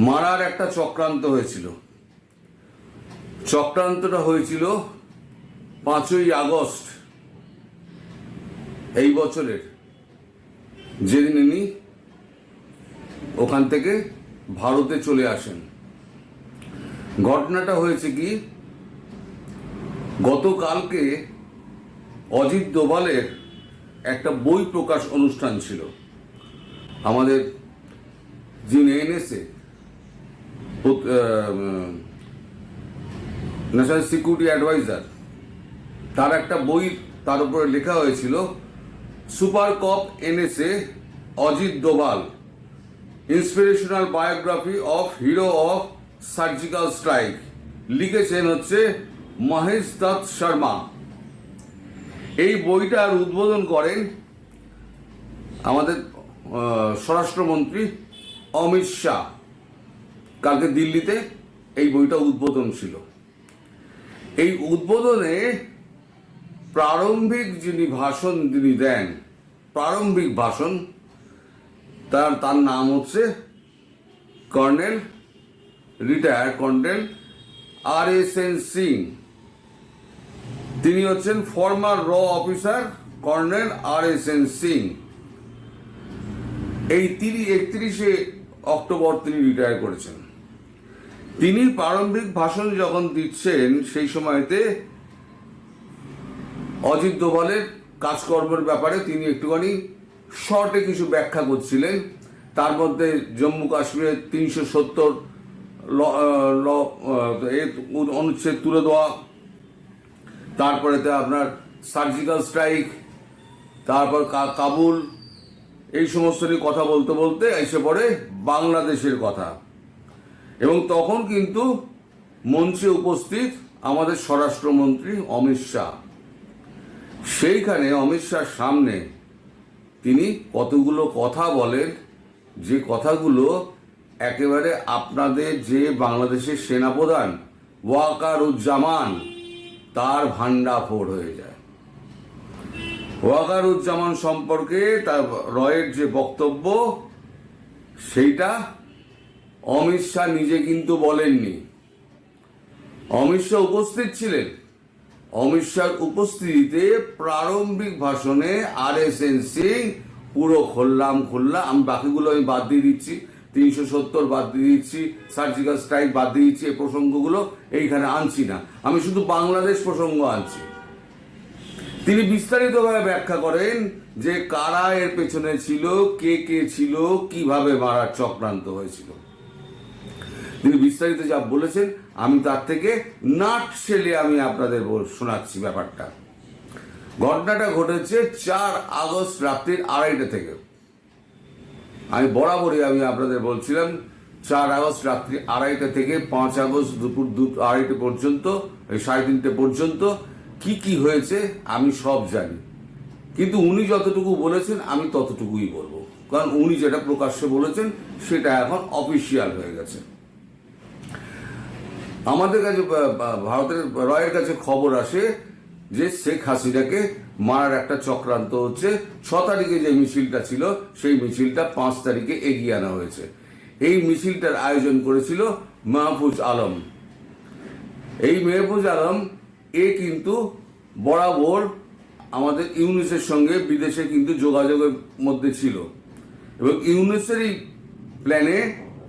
মারার একটা চক্রান্ত হয়েছিল। চক্রান্তটা হয়েছিল 5ই আগস্ট এই বছরের, যেদিন ইনি ওখান থেকে ভারতে চলে আসেন। ঘটনাটা হয়েছে কি, গতকালকে অজিত দোভালের একটা বই প্রকাশ অনুষ্ঠান ছিল। আমাদের যিনি এনএসএ ন্যাশনাল সিকিউরিটি অ্যাডভাইজার, তার একটা বই, তার উপরে লেখা হয়েছিল super cop NSA Ajit Doval, inspirational biography of hero of surgical strike. লিখেছেন হচ্ছে মহেশ দত্ত শর্মা। এই বইটার উদ্বোধন করেন আমাদের স্বরাষ্ট্রমন্ত্রী অমিত শাহ। কালকে দিল্লিতে এই বইটা উদ্বোধন ছিল। এই উদ্বোধনে প্রারম্ভিক যিনি ভাষণ তিনি দেন, প্রারম্ভিক ভাষণ, তার নাম হচ্ছে colonel, retired colonel RSN Singh. তিনি হচ্ছেন ফর্মার র অফিসার কর্নেল RSN সিং। এই 31শে অক্টোবর তিনি রিটায়ার করেছেন। তিনি প্রারম্ভিক ভাষণ যখন দিচ্ছেন, সেই সময়তে অজিত দোভালের কাজকর্মের ব্যাপারে তিনি একটুখানি শর্টে কিছু ব্যাখ্যা করছিলেন। তার মধ্যে জম্মু কাশ্মীরের 370 অনুচ্ছেদ তুলে দেওয়া, তারপরে আপনার সার্জিক্যাল স্ট্রাইক, তারপর কাবুল, এই সমস্ত নিয়ে কথা বলতে বলতে এসে পড়ে বাংলাদেশের কথা। এবং তখন কিন্তু মঞ্চে উপস্থিত আমাদের স্বরাষ্ট্রমন্ত্রী অমিত শাহ। সেইখানে অমিত শাহর সামনে তিনি কতগুলো কথা বলেন, যে কথাগুলো একেবারে আপনাদের যে বাংলাদেশের সেনাপ্রধান ওয়াকারুজ্জামান, তার ভান্ডাফোড় হয়ে যায়। ওয়াকারুজ্জামান সম্পর্কে তার রয়ের যে বক্তব্য, সেইটা অমিত শাহ নিজে কিন্তু বলেননি। অমিত শাহ উপস্থিত ছিলেন। অমিত শাহর উপস্থিতিতে প্রারম্ভিক ভাষণে RSN সিং পুরো খুললাম, আমি বাকিগুলো আমি বাদ দিয়ে দিচ্ছি, 370 বাদ দিয়ে দিচ্ছি, সার্জিক্যাল স্ট্রাইক বাদ দিয়ে দিচ্ছি, এই প্রসঙ্গগুলো এইখানে আনছি না, আমি শুধু বাংলাদেশ প্রসঙ্গ আনছি। তিনি বিস্তারিতভাবে ব্যাখ্যা করেন যে কারা এর পেছনে ছিল, কে কে ছিল, কিভাবে মারার চক্রান্ত হয়েছিল। তিনি বিস্তারিত যা বলেছেন, আমি তার থেকে নাট ছেলে আমি আপনাদের শোনাচ্ছি ব্যাপারটা। ঘটনাটা ঘটেছে 4 আগস্ট রাত্রির 2:30 থেকে। আমি বরাবরই আমি আপনাদের বলছিলাম 4 আগস্ট রাত্রি 2:30 থেকে 5 আগস্ট দুপুর 2:30 পর্যন্ত, 3:30 পর্যন্ত কি কি হয়েছে আমি সব জানি। কিন্তু উনি যতটুকু বলেছেন আমি ততটুকুই বলবো, কারণ উনি যেটা প্রকাশ্যে বলেছেন সেটা এখন অফিসিয়াল হয়ে গেছে। আমাদের কাছে ভারতের রয়ের কাছে খবর আসে যে শেখ হাসিনাকে মারার একটা চক্রান্ত হচ্ছে। 6 তারিখে যে মিছিলটা ছিল, সেই মিছিলটা 5 তারিখে এগিয়ে আনা হয়েছে। এই মিছিলটার আয়োজন করেছিল মাহফুজ আলম। এই মাহফুজ আলম কিন্তু বরাবর আমাদের ইউনুসের সঙ্গে বিদেশে কিন্তু যোগাযোগের মধ্যে ছিল, এবং ইউনুসেরই প্ল্যানে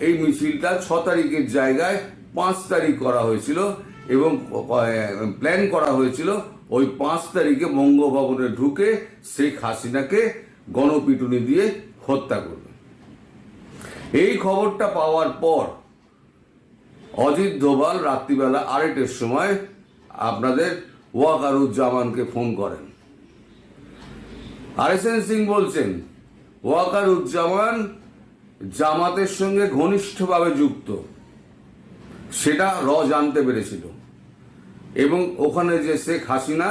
এই মিছিলটা 6 তারিখের জায়গায় 5 তারিখ করা হয়েছিল, এবং প্ল্যান করা হয়েছিল ওই 5 তারিখে বঙ্গভবনে ঢুকে শেখ হাসিনাকে গণপিটুনি দিয়ে হত্যা করবে। এই খবরটা পাওয়ার পর অজিত দোভাল রাত্রিবেলা 2:30-এর সময় আপনাদের ওয়াকারুজ্জামানকে ফোন করেন। RSN সিং বলছেন ওয়াকারুজ্জামান জামাতের সঙ্গে ঘনিষ্ঠভাবে যুক্ত, সেটা জানতে পেরেছিল, এবং ওখানে যে শেখ হাসিনা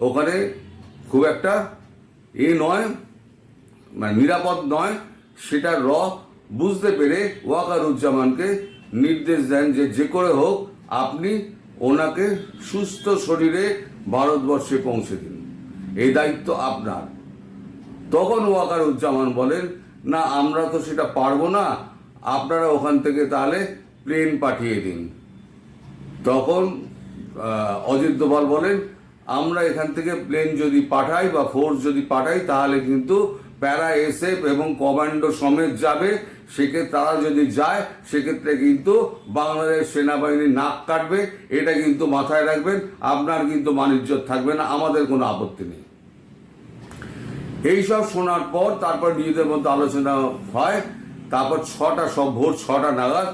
ওখানে খুব একটা নয়, মানে নিরাপদ নয়, সেটা বুঝতে পেরে ওয়াকারুজ্জামানকে নির্দেশ দেন যে যে করে হোক আপনি ওনাকে সুস্থ শরীরে ভারতবর্ষে পৌঁছে দিন, এই দায়িত্ব আপনার। তখন ওয়াকারুজ্জামান বলেন, না আমরা তো সেটা পারবো না, আপনারা ওখান থেকে তাহলে প্লেন পাঠিয়ে দিন। তখন অজিত দোভাল বলেন, আমরা এখান থেকে প্লেন যদি পাঠাই বা ফোর্স যদি পাঠাই তাহলে কিন্তু প্যারা এসএফ এবং কমান্ডো সমেত যাবে। সেক্ষেত্রে তারা যদি যায় সেক্ষেত্রে কিন্তু বাংলাদেশ সেনাবাহিনী নাক কাটবে। এটা কিন্তু মাথায় রাখবেন, আপনার কিন্তু মান-ইজ্জত থাকবে না, আমাদের কোনো আপত্তি নেই। এইসব শোনার পর তারপর নিজেদের মধ্যে আলোচনা হয়। তারপর ভোর 6টা নাগাদ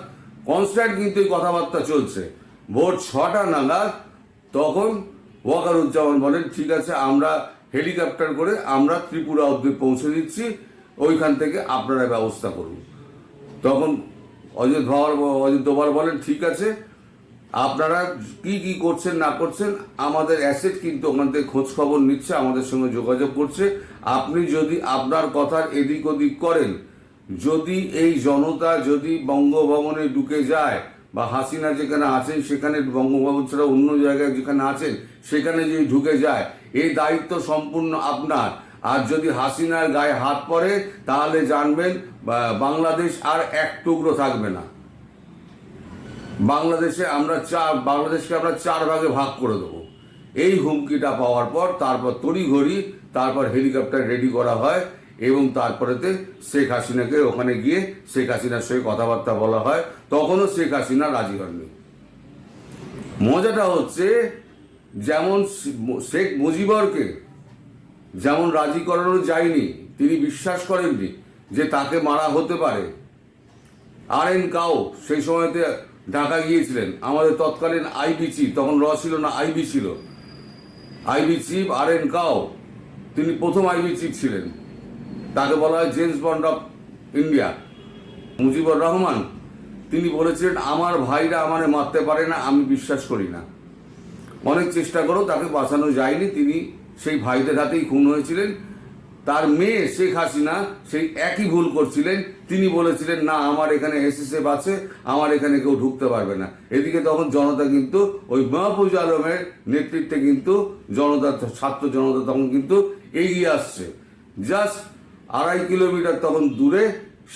কনস্ট্যান্ট কিন্তু এই কথাবার্তা চলছে। ভোর 6টা নাগাদ তখন ওয়াকারুজ্জামান বলেন, ঠিক আছে, আমরা হেলিকপ্টার করে আমরা ত্রিপুরা অবধি পৌঁছে দিচ্ছি, ওইখান থেকে আপনারা ব্যবস্থা করুন। তখন অজিত দোভাল বলেন, ঠিক আছে, আপনারা কি কি করছেন না করছেন, আমাদের অ্যাসেট কিন্তু ওখান থেকে খোঁজ খবর নিচ্ছে, আমাদের সঙ্গে যোগাযোগ করছে। আপনি যদি আপনার কথার এদিক ওদিক করেন, যদি এই জনতা যদি বঙ্গভবনে ঢুকে যায় বা হাসিনা যেখানে আছেন সেখানে, বঙ্গভবন ছাড়া অন্য জায়গায় যেখানে আছেন সেখানে যদি ঢুকে যায়, এই দায়িত্ব সম্পূর্ণ আপনার। আর যদি হাসিনার গায়ে হাত পড়ে তাহলে জানবেন বাংলাদেশ আর এক টুকরো থাকবে না। বাংলাদেশকে আমরা 4 ভাগে ভাগ করে দেবো। এই হুমকিটা পাওয়ার পর তারপর তড়িঘড়ি তারপর হেলিকপ্টার রেডি করা হয় এবং তারপরেতে শেখ হাসিনাকে ওখানে গিয়ে শেখ হাসিনার সঙ্গে কথাবার্তা বলা হয়। তখনও শেখ হাসিনা রাজি হননি। মজাটা হচ্ছে, যেমন শেখ মুজিবরকে যেমন রাজি করানো যায়নি, তিনি বিশ্বাস করেননি যে তাকে মারা হতে পারে। RN কাও সেই সময়তে ঢাকা গিয়েছিলেন, আমাদের তৎকালীন আইবি চিফ, তখন ছিল না, আইবি ছিল, আইবি চিফ RN কাও, তিনি প্রথম আইবি চিফ ছিলেন। তাকে বলা হয় James bond of India. Mujibur Rahman তিনি বলেছিলেন, আমার ভাইরা আমারে মারতে পারে না, আমি বিশ্বাস করি না। অনেক চেষ্টা করেও তাকে বাঁচানো যায়নি, তিনি সেই ভাইদের হাতেই খুন হয়েছিলেন। তার মেয়ে শেখ হাসিনা সেই একই ভুল করছিলেন, তিনি বলেছিলেন, না আমার এখানে SSF আছে, আমার এখানে কেউ ঢুকতে পারবে না। এদিকে তখন জনতা কিন্তু ওই মাহফুজ আলমের নেতৃত্বে কিন্তু ছাত্র জনতা তখন কিন্তু এগিয়ে আসছে জাস্ট 2.5 কিলোমিটার তখন দূরে।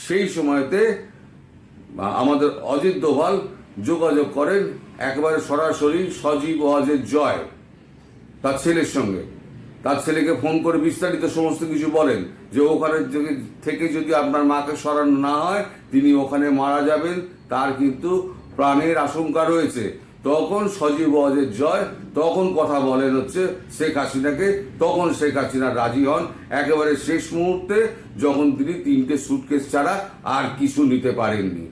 সেই সময়তে আমাদের অজিত দোভাল যোগাযোগ করেন একেবারে সরাসরি সজীব ওয়াজেদ জয় তার ছেলের সঙ্গে। তার ছেলেকে ফোন করে বিস্তারিত সমস্ত কিছু বলেন যে ওখানে থেকে যদি আপনার মাকে সরানো না হয় তিনি ওখানে মারা যাবেন, তার কিন্তু প্রাণের আশঙ্কা রয়েছে। তখন সজীব ওয়াজেদ জয় তখন কথা বলেন হচ্ছে শেখ হাসিনাকে। তখন শেখ হাসিনা রাজি হন একেবারে শেষ মুহূর্তে, যখন তিনি 3টে সুটকেস ছাড়া আর কিছু নিতে পারেননি।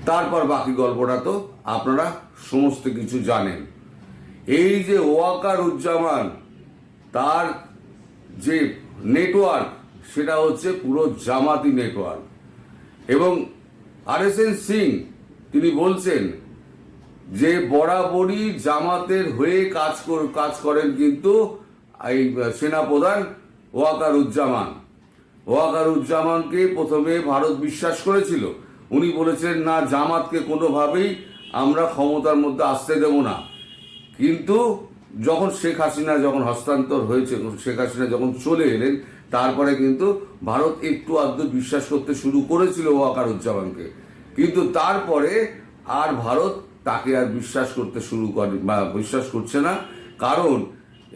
তারপর বাকি গল্পটা তো আপনারা সমস্ত কিছু জানেন। এই যে ওয়াকারুজ্জামান, তার যে নেটওয়ার্ক সেটা হচ্ছে পুরো জামাতি নেটওয়ার্ক। এবং RSN সিং তিনি বলছেন যে বরাবরই জামাতের হয়ে কাজ করেন কিন্তু এই সেনাপ্রধান ওয়াকারুজ্জামানকে প্রথমে ভারত বিশ্বাস করেছিল। উনি বলেছিলেন, না, জামাতকে কোনোভাবেই আমরা ক্ষমতার মধ্যে আসতে দেব না। কিন্তু যখন শেখ হাসিনা হস্তান্তর হয়েছে, শেখ হাসিনা যখন চলে এলেন, তারপরে কিন্তু ভারত একটু আধটু বিশ্বাস করতে শুরু করেছিল ওয়াকারুজ্জামানকে। কিন্তু তারপরে আর ভারত তাকে আর বিশ্বাস করছে না। কারণ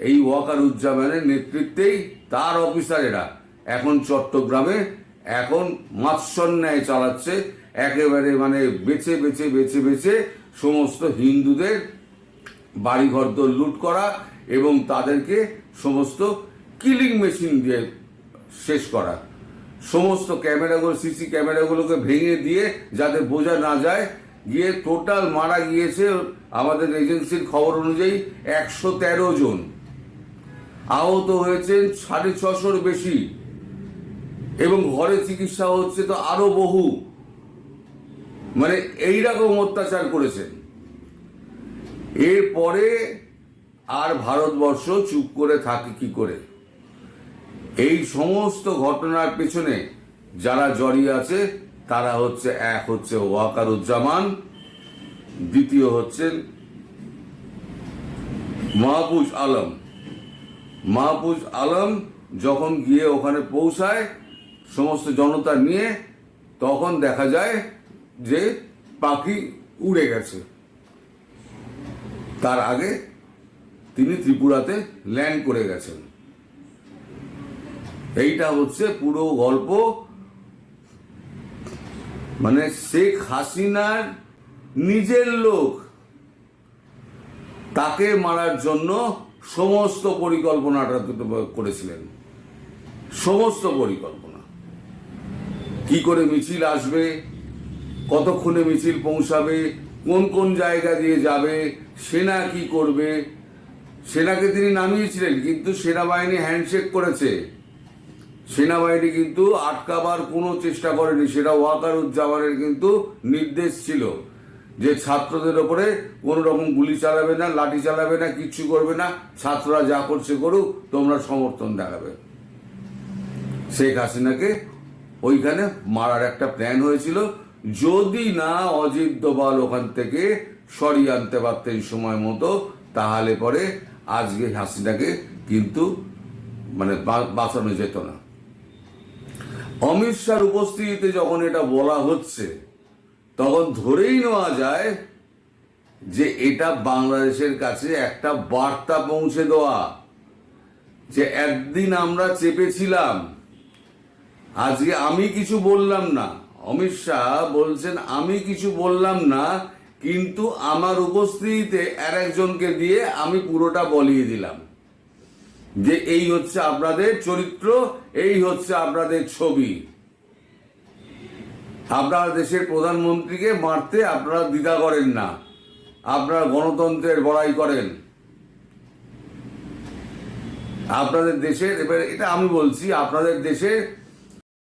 এই ওয়াকারুজ্জামানের নেতৃত্বেই তার অফিসারেরা এখন চট্টগ্রামে এখন মাৎসন্যায় চালাচ্ছে, একেবারে মানে বেছে বেছে সমস্ত হিন্দুদের বাড়িঘর লুট করা এবং তাদেরকে সমস্ত কিলিং মেশিন দিয়ে শেষ করা। সমস্ত সিসি ক্যামেরাগুলোকে ভেঙে দিয়ে যাতে বোঝা না যায়, গিয়ে টোটাল মারা গিয়েছে আমাদের এজেন্সির খবর অনুযায়ী 113 জন, আহত হয়েছেন 650-র বেশি, এবং ঘরে চিকিৎসা হচ্ছে তো আরো বহু। মানে এইরকম অত্যাচার করেছেন। এরপরে আর ভারতবর্ষ চুপ করে থাকে কি করে? এই সমস্ত ঘটনার পেছনে যারা জড়িয়ে আছে তারা হচ্ছে, এক হচ্ছে ওয়াকারুজ্জামান, দ্বিতীয় হচ্ছেন মাহফুজ আলম। যখন গিয়ে ওখানে পৌঁছায় সমস্ত জনতা নিয়ে, তখন দেখা যায় যে পাখি উড়ে গেছে। তার আগে তিনি ত্রিপুরাতে ল্যান্ড করে গেছেন। এইটা হচ্ছে পুরো গল্প। মানে শেখ হাসিনার নিজের লোক তাকে মারার জন্য সমস্ত পরিকল্পনাটা করেছিলেন। সমস্ত পরিকল্পনা, কি করে মিছিল আসবে, কতক্ষণে মিছিল পৌঁছাবে, কোন কোন জায়গা দিয়ে যাবে, সেনা কি করবে। সেনাকে তিনি নামিয়েছিলেন, কিন্তু সেনাবাহিনী হ্যান্ডশেক করেছে। সেনাবাহিনী কিন্তু আটকাবার কোনো চেষ্টা করেনি। সেটা ওয়াকারুজ্জামানের কিন্তু নির্দেশ ছিল যে ছাত্রদের ওপরে কোনো রকম গুলি চালাবে না, লাঠি চালাবে না, কিচ্ছু করবে না, ছাত্ররা যা করছে করুক, তোমরা সমর্থন দেখাবে। শেখ হাসিনাকে ওইখানে মারার একটা প্ল্যান হয়েছিল, যদি না অজিত দোভাল ওখান থেকে সরিয়ে আনতে পারতেন সময় মতো, তাহলে পরে আজকে হাসিনাকে কিন্তু মানে বাঁচানো যেত না। অমিত শাহর উপস্থিতিতে যখন এটা বলা হচ্ছে, তখন ধরেই নেওয়া যায় যে এটা বাংলাদেশের কাছে একটা বার্তা পৌঁছে দেওয়া, যে একদিন আমরা চেপেছিলাম, আজকে আমি কিছু বললাম না। অমিত শাহ বলছেন আমি কিছু বললাম না, কিন্তু আমার উপস্থিতিতে আর একজনকে দিয়ে আমি পুরোটা বলিয়ে দিলাম যে এই হচ্ছে আপনাদের চরিত্র, এই হচ্ছে আপনাদের ছবি। আপনারা দেশের প্রধানমন্ত্রীকে মারতে আপনারা দ্বিধা করেন না, আপনারা গণতন্ত্রের বড়াই করেন। আপনাদের দেশের, এবার এটা আমি বলছি, আপনাদের দেশে